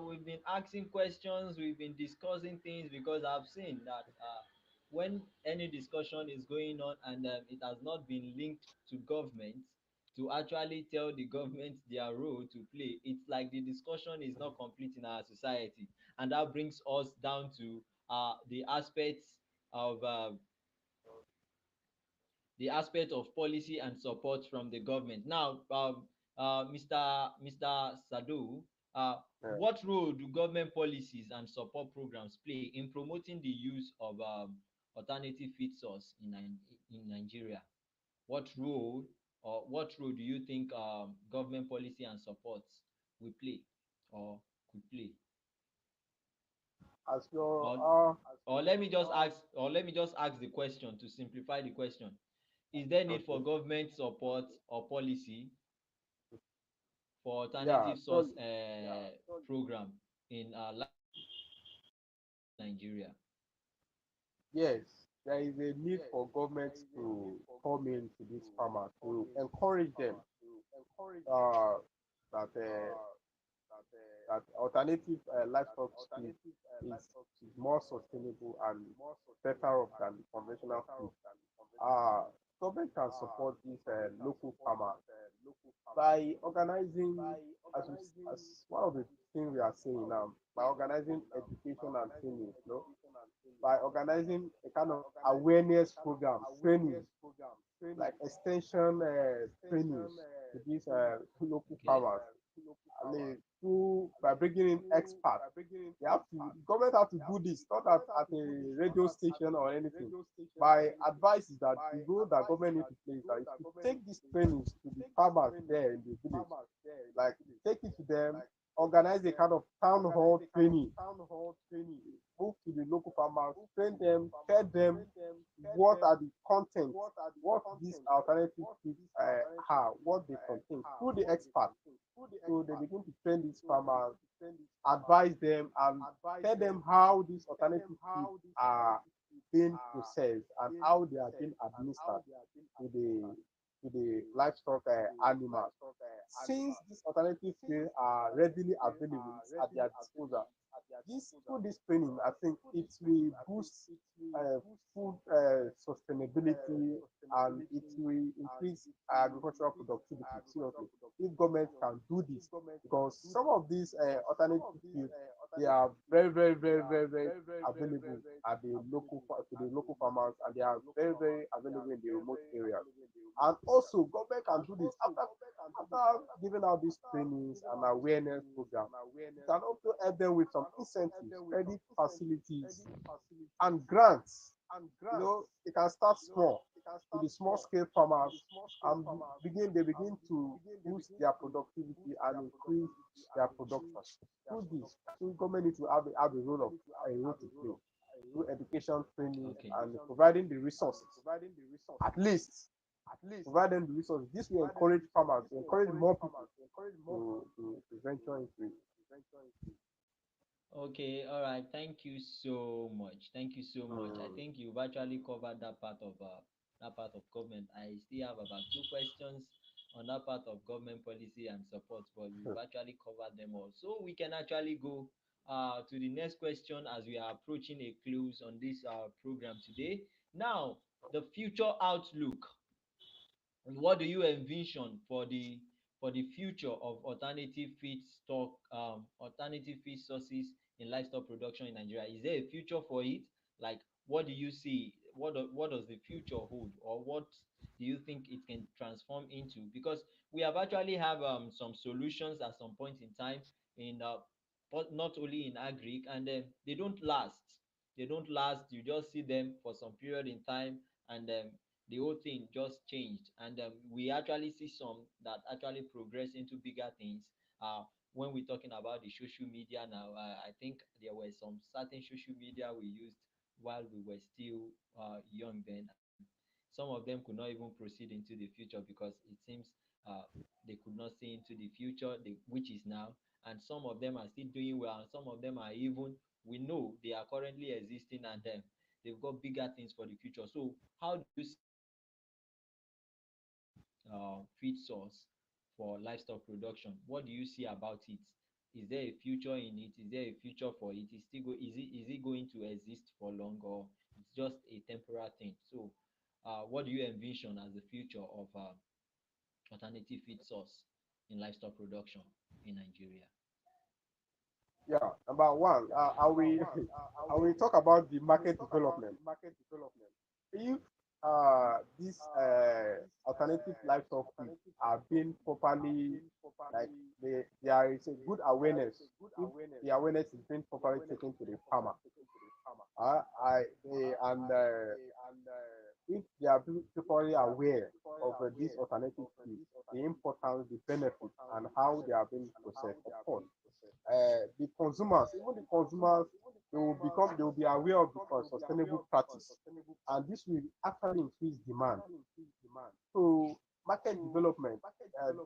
We've been asking questions, we've been discussing things because I've seen that when any discussion is going on and it has not been linked to government to actually tell the government their role to play, it's like the discussion is not complete in our society. And that brings us down to the aspects of policy and support from the government. Now, Mr. Sadu, Yeah. what role do government policies and support programs play in promoting the use of alternative feed source in Nigeria? What role what role do you think government policy and support will play or could play? As your Or let me just ask the question to simplify the question. Is there need for okay. government support or policy for Yeah, alternative so source program in livestock production in Nigeria? yes, there is a need for government to come into this farmer to encourage them uh, that that alternative livestock feed is more sustainable and better off than conventional feed. Uh, Government can support these local farmers by organizing, as one of the things we are saying now, by organizing education and training, by organizing a kind of awareness program, training, like extension trainings to these local Okay. farmers. I mean, through by bringing in experts, they have to government have to do this, not at a radio station or anything. My advice is that the role that government need to play is that it should take these trainings to the farmers there in the village, like take it to them, organize a kind of town hall training, move to the local farmers, train them, tell them what are the content, what these alternative feeds are, what they contain through the experts. So they begin to train these farmers, advise them, and tell them how these alternative feeds are being processed and how they are being administered to the livestock animals. Since these alternative feeds are readily available, it's at their disposal. This through this training, I think it will boost uh, food sustainability, and it will increase agricultural productivity seriously if government can do this, because some of these alternative fields, they are very available at the to the local farmers, and they are very available in the remote areas. And also government can do this after giving out these trainings and awareness programs. It can also help them with some incentives, credit facilities, and grants. It can start small to the small scale farmers, and they begin to boost their productivity and increase their production. Through this, so government need to have a role to play through education, training, Okay. and providing the resources. At least provide them the resources. This will encourage farmers, encourage more people to venture into it. Okay, all right. Thank you so much. Thank you so much. I Mm. think you've actually covered that part of government. I still have about two questions on that part of government policy and support, but you've actually covered them all. So we can actually go to the next question as we are approaching a close on this program today. Now, the future outlook. What do you envision for the future of alternative feed sources in livestock production in Nigeria? Is there a future for it? Like, what do you see? What does the future hold, or what do you think it can transform into? Because we have actually have some solutions at some point in time in but not only in agric, and they don't last. They don't last. You just see them for some period in time, and the whole thing just changed. And we actually see some that actually progress into bigger things. When we're talking about the social media now, I think there were some certain social media we used while we were still young then, and some of them could not even proceed into the future because it seems uh, they could not see into the future, which is now. And some of them are still doing well, and some of them are even, we know they are currently existing, and they've got bigger things for the future. So how do you see feed source for livestock production. What do you see about it? Is there a future in it? Is there a future for it? Is it going to exist for long, or it's just a temporary thing? So, what do you envision as the future of alternative feed source in livestock production in Nigeria? Yeah, number one, I will talk about the market development. If these alternative livestock feed are being properly, like, there is a good awareness. If the awareness is being properly taken to the farmer, I and if they are properly aware of these alternative feed, the importance, the benefits, and how they are being processed, of course, the consumers, even the consumers, they will be aware of the sustainable practice, and this will actually increase demand. So market development,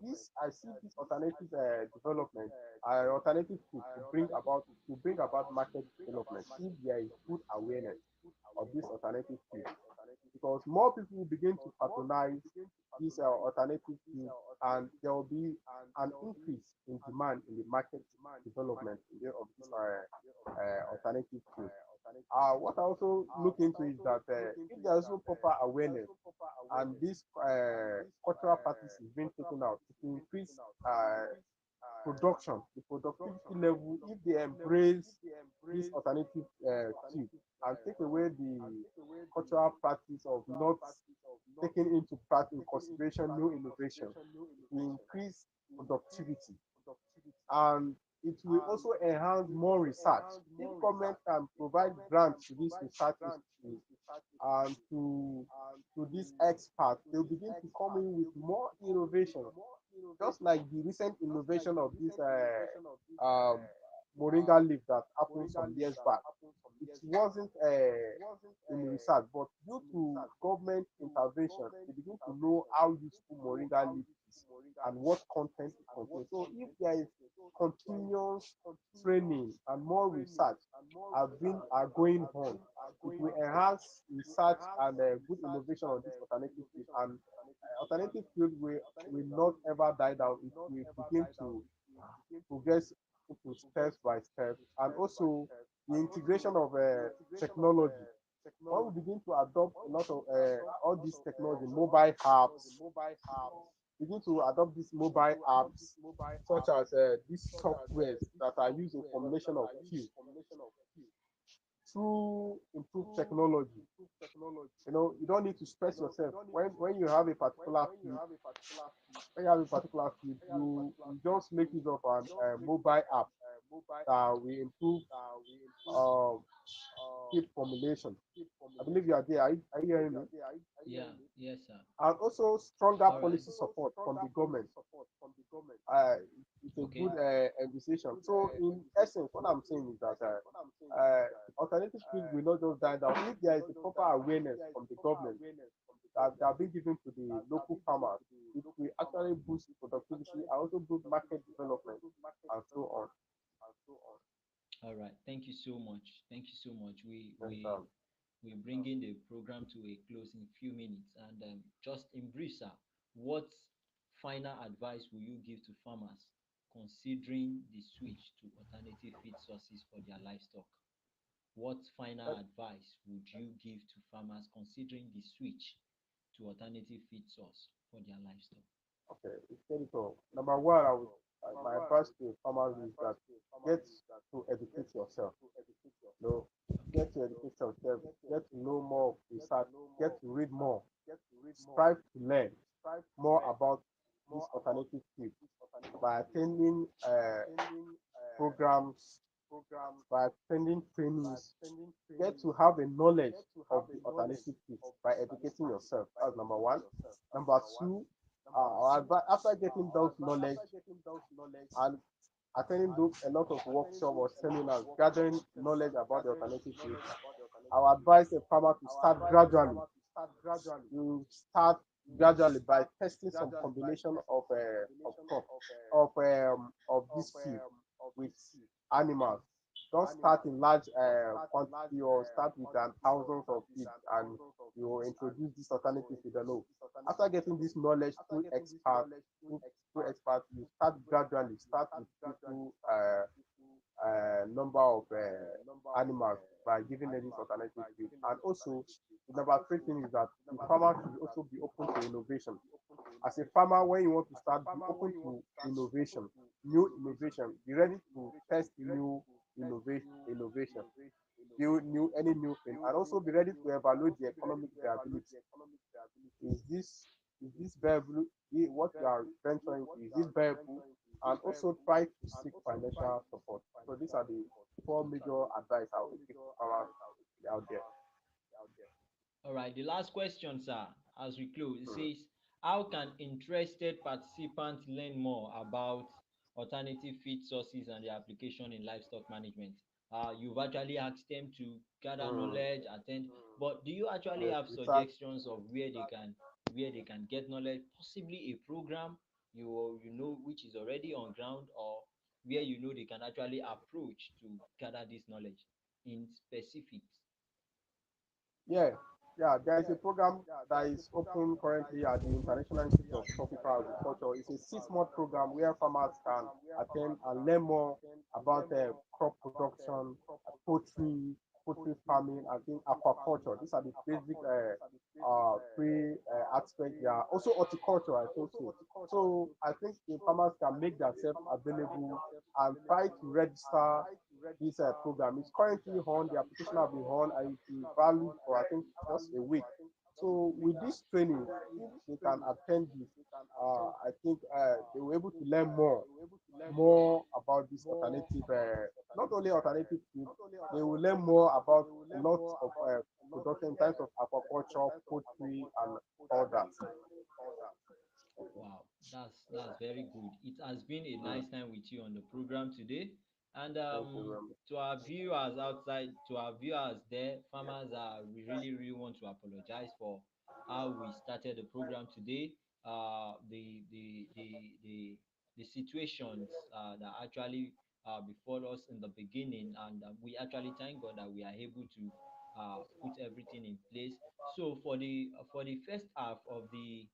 this I see this alternative development, alternative food to bring about market development if there is good awareness of this alternative food, because more people will begin to patronize this alternative food, and there will be an increase in demand in the market development of this alternative food. What I also look into is that if there is no proper awareness and this cultural practice is being taken out, it will increase production, the productivity level, if they embrace this alternative food and take away the cultural practice of not taking into in consideration new innovation, will increase productivity, and it will also enhance more research. If government can provide grants to this research institute and to this expert, they'll begin to come in with more innovation, just like the recent innovation of this moringa leaf that happened some years back. It wasn't in research, but due to government intervention, they begin to know how useful moringa leaf is and what content it contains. So if there is continuous training and more research are going on, it will enhance research and good innovation on this alternative field, and alternative field will not ever die down. It will begin to progress into step by step, and also the integration of technology. When we begin to adopt a lot of all these technology, mobile apps, begin to adopt these mobile apps, such as these softwares that are used in formulation of fuel through improved technology. You don't need to stress yourself when you have a particular field. When you have a particular field, you just make use of an mobile app that will improve um, seed formulation. I believe you are there. Are you hearing me? Yeah, yes, sir. And also stronger All right. policy support from the government. Uh, it's a Okay. good decision. So in essence, what I'm saying is that alternative fuels will not just die down if there is a proper awareness from the government that are being given to the local farmers. It will actually boost productivity and also boost market development and so on. All right. Thank you so much. Thank you so much. We Yes, we we're bringing the program to a close in a few minutes. And just in brief, sir, what final advice will you give to farmers considering the switch to alternative feed sources for their livestock? What final advice would you give to farmers considering the switch to alternative feed source for their livestock? okay, it's very cool. Number one, my advice to farmers is that get to educate yourself. No, Okay. get to educate yourself, get to know more research, get to read more, strive to learn more about this alternative field by attending programs, by attending trainings, get to have a knowledge of the alternative fields by educating yourself. That's number one. Number two, after getting those knowledge and attending a lot of workshops or seminars, gathering knowledge about the alternative fields, I would advise a farmer to start gradually. You start gradually by testing some combination of crop of this field with animals. don't start in large quantity or start with thousands of it, and you introduce this alternative to the low. After getting this knowledge through experts, you start gradually. Start with little number of animals by giving them this alternative feed. And also, the number three thing is that the farmer should also be open to innovation. As a farmer, when you want to start, be open to innovation, new innovation. Be ready to test new innovation, build new any new thing, and also be ready to evaluate the economic viability. Is this viable? What you are venturing into, is this viable? And also try to seek financial support. So these are the four major advice I would give farmers out there. All right, the last question, sir, as we close, it says, how can interested participants learn more about alternative feed sources and their application in livestock management? You've actually asked them to gather Mm. knowledge, attend, but do you actually Yes, have research. suggestions of where they can get knowledge? Possibly a program you know which is already on ground, or where you know they can actually approach to gather this knowledge in specifics. Yeah, yeah. There is a program that is open currently at the International Institute of Tropical Agriculture. It's a 6-month program where farmers can attend and learn more about crop production, poultry, poultry farming, I think aquaculture. These are the basic three aspects. There are also horticulture, I think so. So I think the farmers can make themselves available and try to register this program. It's currently on, the application have been on, and it is valid for I think just a week. So with this training, if they can attend this, I think they will able to learn more about this alternative, not only alternative food, they will learn more about a lot of production in terms of aquaculture, poultry, and all that. Wow, that's very good. It has been a Mm, nice time with you on the program today. And thank you very much. to our viewers outside, to our viewers there, farmers, we really want to apologize for how we started the program today. The situations that actually before us in the beginning, and we actually thank God that we are able to put everything in place. So for the first half of the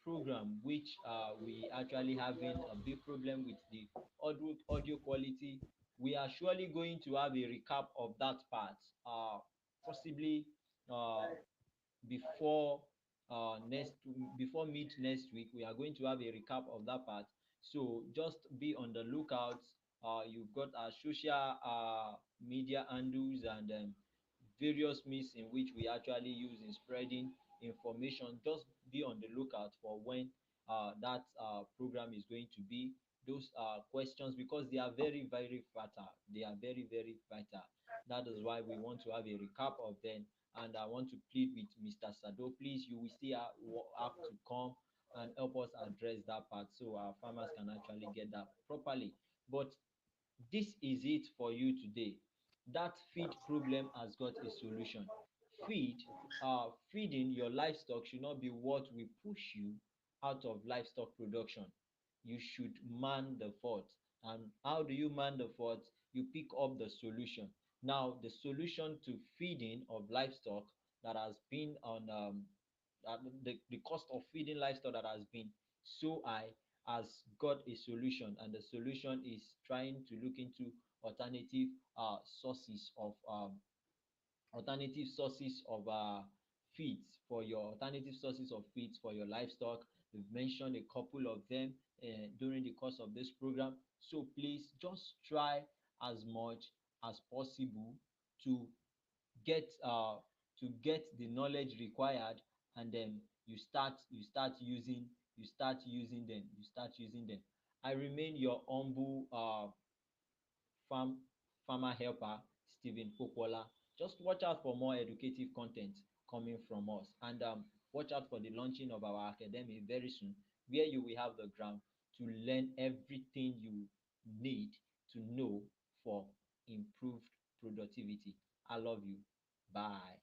program, which we actually having a big problem with the audio quality, we are surely going to have a recap of that part, possibly uh, before next before mid next week. We are going to have a recap of that part, so just be on the lookout. You've got our social media handles and various means in which we actually use in spreading information. Just be on the lookout for when that program is going to be, those questions, because they are very vital. They are very vital. That is why we want to have a recap of them. And I want to plead with Mr. Sado, please, you will still have to come and help us address that part so our farmers can actually get that properly. But this is it for you today. That feed problem has got a solution. Feeding your livestock should not be what will push you out of livestock production. You should man the fort. And how do you man the fort? You pick up the solution. Now, the solution to feeding of livestock that has been on the cost of feeding livestock that has been so high has got a solution, and the solution is trying to look into alternative sources of feeds for your livestock. We've mentioned a couple of them during the course of this program. So please just try as much as possible to get the knowledge required, and then you start using them. I remain your humble farm farmer helper, Stephen Popola. Just watch out for more educative content coming from us, and watch out for the launching of our academy very soon, where you will have the ground to learn everything you need to know for improved productivity. I love you. Bye.